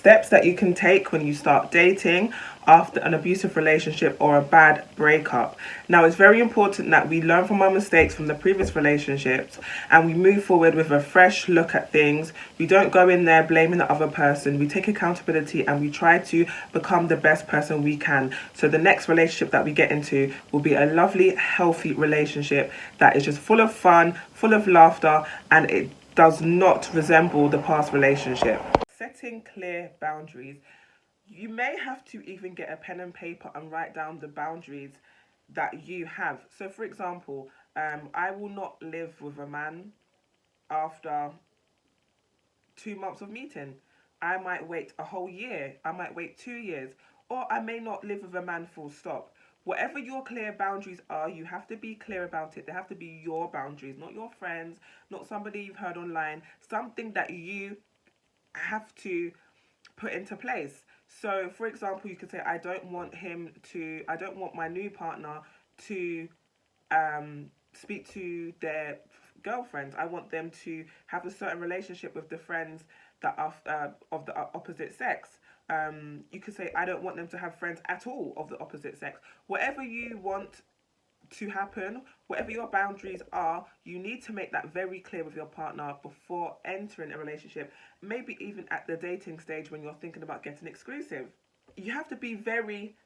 Steps that you can take when you start dating after an abusive relationship or a bad breakup. Now, it's very important that we learn from our mistakes from the previous relationships and we move forward with a fresh look at things. We don't go in there blaming the other person. We take accountability and we try to become the best person we can. So the next relationship that we get into will be a lovely, healthy relationship that is just full of fun, full of laughter, and it does not resemble the past relationship. Setting clear boundaries. You may have to even get a pen and paper and write down the boundaries that you have. So, for example, I will not live with a man after 2 months of meeting. I might wait a whole year. I might wait 2 years. Or I may not live with a man full stop. Whatever your clear boundaries are, you have to be clear about it. They have to be your boundaries, not your friends, not somebody you've heard online, something that you have to put into place. So, for example, you could say, I don't want my new partner to speak to their girlfriends. I want them to have a certain relationship with the friends that are of the opposite sex. You could say, I don't want them to have friends at all of the opposite sex. Whatever you want to happen, whatever your boundaries are, you need to make that very clear with your partner before entering a relationship, maybe even at the dating stage when you're thinking about getting exclusive. You have to be very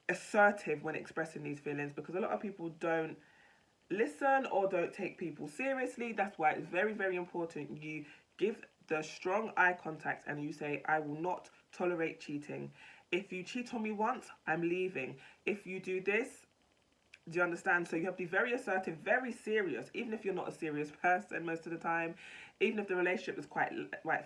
assertive when expressing these feelings because a lot of people don't listen or don't take people seriously. That's why it's very, very important you give the strong eye contact and you say, I will not tolerate cheating. If you cheat on me once, I'm leaving. If you do this, do you understand? So you have to be very assertive, very serious, even if you're not a serious person most of the time, even if the relationship is quite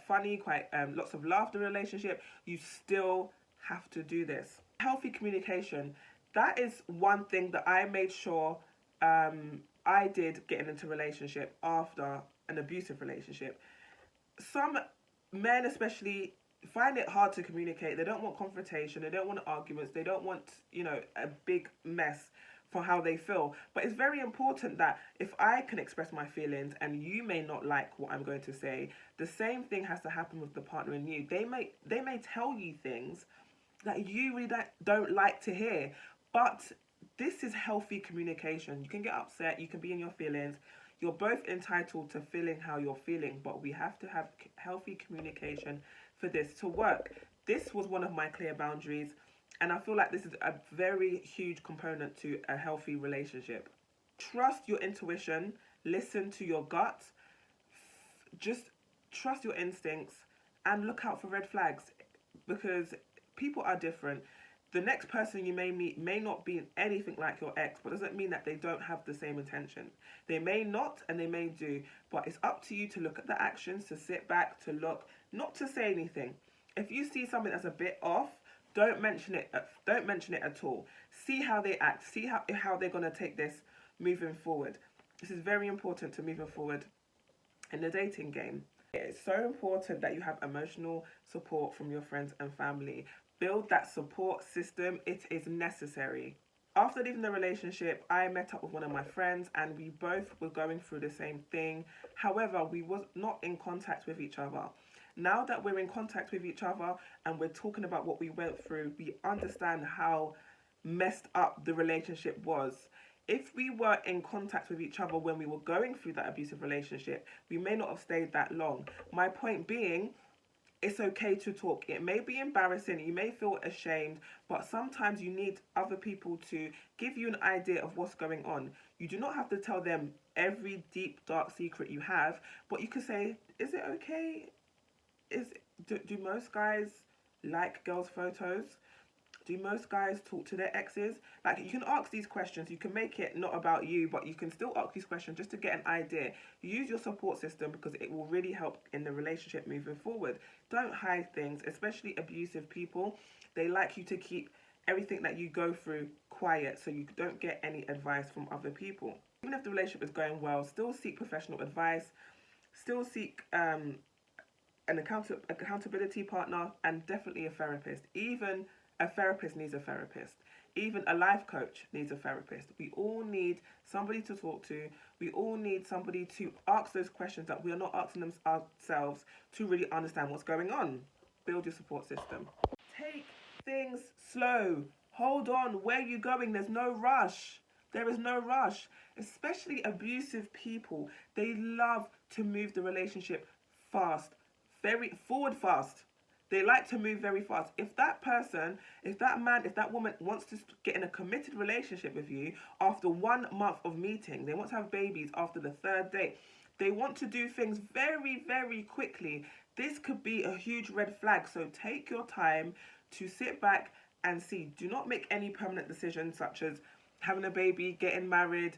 funny, quite lots of laughter relationship, you still have to do this. Healthy communication. That is one thing that I made sure I did getting into a relationship after an abusive relationship. Some men especially find it hard to communicate. They don't want confrontation, they don't want arguments, they don't want, a big mess for how they feel. But it's very important that if I can express my feelings and you may not like what I'm going to say, the same thing has to happen with the partner in you. They may tell you things that you really don't like to hear, but this is healthy communication. You can get upset, you can be in your feelings. You're both entitled to feeling how you're feeling, but we have to have healthy communication for this to work. This was one of my clear boundaries, and I feel like this is a very huge component to a healthy relationship. Trust your intuition, listen to your gut, just trust your instincts, and look out for red flags because people are different. The next person you may meet may not be anything like your ex, but doesn't mean that they don't have the same intention. They may not and they may do, but it's up to you to look at the actions, to sit back, to look, not to say anything. If you see something that's a bit off, don't mention it. Don't mention it at all. See how they act. See how they're gonna take this moving forward. This is very important to moving forward in the dating game. It's so important that you have emotional support from your friends and family. Build that support system, it is necessary. After leaving the relationship, I met up with one of my friends and we both were going through the same thing. However, we was not in contact with each other. Now that we're in contact with each other and we're talking about what we went through, we understand how messed up the relationship was. If we were in contact with each other when we were going through that abusive relationship, we may not have stayed that long. My point being, it's okay to talk. It may be embarrassing, you may feel ashamed, but sometimes you need other people to give you an idea of what's going on. You do not have to tell them every deep, dark secret you have, but you could say, is it okay? Do most guys like girls' photos? Do most guys talk to their exes? Like, you can ask these questions. You can make it not about you, but you can still ask these questions just to get an idea. Use your support system because it will really help in the relationship moving forward. Don't hide things, especially abusive people. They like you to keep everything that you go through quiet so you don't get any advice from other people. Even if the relationship is going well, still seek professional advice. Still seek an accountability partner, and definitely a therapist. Even a therapist needs a therapist. Even a life coach needs a therapist. We all need somebody to talk to. We all need somebody to ask those questions that we are not asking ourselves to really understand what's going on. build your support system. Take things slow. Hold on. Where are you going? There's no rush. There is no rush. Especially abusive people. They love to move the relationship fast. Very forward fast. They like to move very fast. If that person, if that man, if that woman wants to get in a committed relationship with you after 1 month of meeting, they want to have babies after the 3rd date, they want to do things very, very quickly. This could be a huge red flag. So take your time to sit back and see. Do not make any permanent decisions such as having a baby, getting married,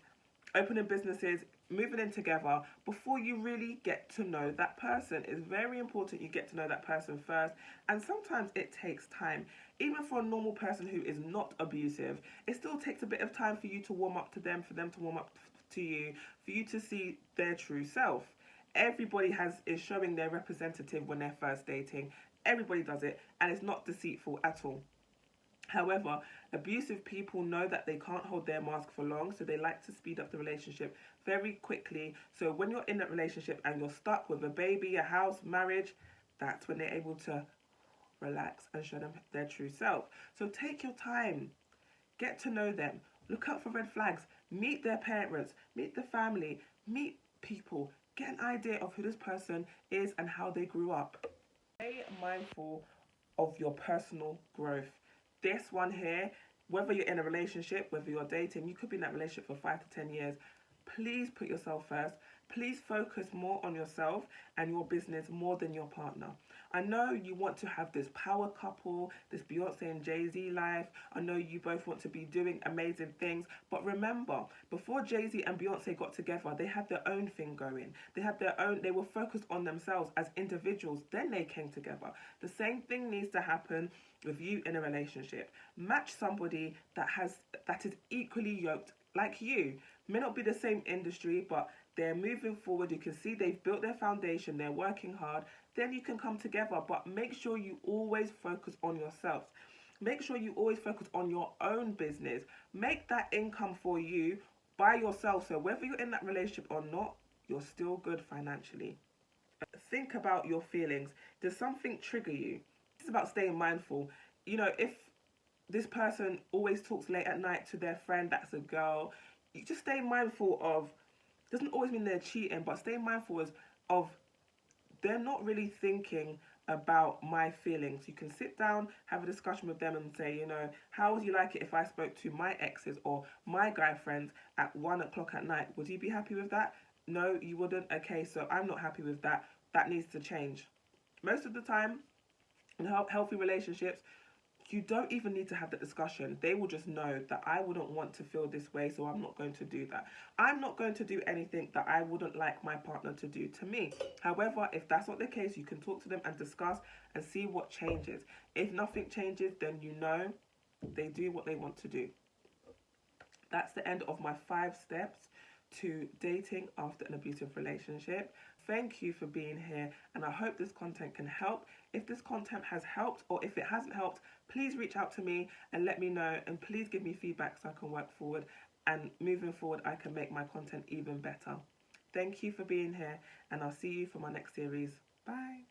opening businesses, moving in together before you really get to know that person. It's very important you get to know that person first, and sometimes it takes time. Even for a normal person who is not abusive, it still takes a bit of time for you to warm up to them, for them to warm up to you, for you to see their true self. Everybody is showing their representative when they're first dating. Everybody does it, and it's not deceitful at all. However, abusive people know that they can't hold their mask for long, so they like to speed up the relationship very quickly. So when you're in that relationship and you're stuck with a baby, a house, marriage, that's when they're able to relax and show them their true self. So take your time, get to know them, look out for red flags, meet their parents, meet the family, meet people, get an idea of who this person is and how they grew up. Stay mindful of your personal growth. This one here, whether you're in a relationship, whether you're dating, you could be in that relationship for 5 to 10 years. Please put yourself first. Please focus more on yourself and your business more than your partner. I know you want to have this power couple, this Beyonce and Jay-Z life. I know you both want to be doing amazing things. But remember, before Jay-Z and Beyonce got together, they had their own thing going. They were focused on themselves as individuals. Then they came together. The same thing needs to happen with you in a relationship. Match somebody that is equally yoked like you. May not be the same industry, but they're moving forward. You can see they've built their foundation, they're working hard. Then you can come together, but make sure you always focus on yourself. Make sure you always focus on your own business. Make that income for you by yourself, so whether you're in that relationship or not, you're still good financially. Think about your feelings. Does something trigger you? It's about staying mindful. If this person always talks late at night to their friend that's a girl, you just stay mindful of, doesn't always mean they're cheating, but stay mindful of they're not really thinking about my feelings. You can sit down, have a discussion with them and say, how would you like it if I spoke to my exes or my guy friends at 1 o'clock at night? Would you be happy with that? No, you wouldn't? Okay, so I'm not happy with that. That needs to change. Most of the time, in healthy relationships, you don't even need to have that discussion. They will just know that I wouldn't want to feel this way, so I'm not going to do that. I'm not going to do anything that I wouldn't like my partner to do to me. However, if that's not the case, you can talk to them and discuss and see what changes. If nothing changes, then they do what they want to do. That's the end of my 5 steps to dating after an abusive relationship. Thank you for being here, and I hope this content can help. If this content has helped, or if it hasn't helped, please reach out to me and let me know, and please give me feedback so I can work forward, and moving forward I can make my content even better. Thank you for being here, and I'll see you for my next series. Bye.